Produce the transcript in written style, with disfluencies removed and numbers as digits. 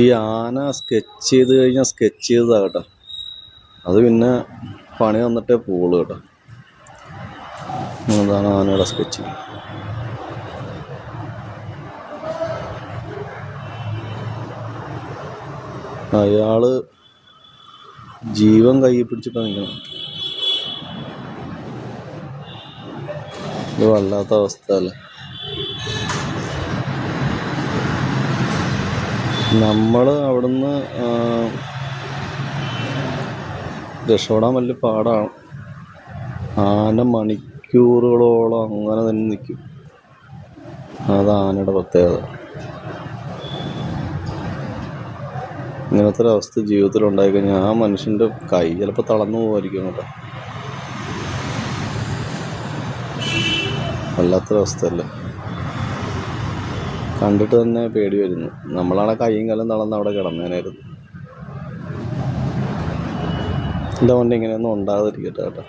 ഈ ആന സ്കെച്ച് ചെയ്ത് കഴിഞ്ഞാൽ സ്കെച്ച് ചെയ്തതാണ് കേട്ടോ. അത് പിന്നെ പണി വന്നിട്ടേ പോവുള്ളൂ കേട്ടോ. അതാണ് ആനയുടെ സ്കെച്ച്. അയാള് ജീവൻ കയ്യിൽ പിടിച്ചിട്ടാണ് നിൽക്കണം. ഇത് വല്ലാത്ത അവസ്ഥ അല്ലേ. നമ്മൾ അവിടുന്ന് രക്ഷപ്പെടാൻ വലിയ പാടാണ്. ആന മണിക്കൂറുകളോളം അങ്ങനെ തന്നെ നിൽക്കും. അത് ആനയുടെ പ്രത്യേകത. ഇങ്ങനത്തെ ഒരു അവസ്ഥ ജീവിതത്തിൽ ഉണ്ടായിക്കഴിഞ്ഞാൽ ആ മനുഷ്യൻ്റെ കൈ ചിലപ്പോൾ തളർന്നു പോകുമായിരിക്കും കേട്ടോ. വല്ലാത്തൊരവസ്ഥയല്ലേ. കണ്ടിട്ട് തന്നെ പേടി വരുന്നു. നമ്മളാണ് കൈയും കാലം തളർന്ന് അവിടെ കിടന്നേനായിരുന്നു. എൻ്റെ മോൻ്റെ ഇങ്ങനെയൊന്നും ഉണ്ടാകാതിരിക്കട്ടെ കേട്ടോ.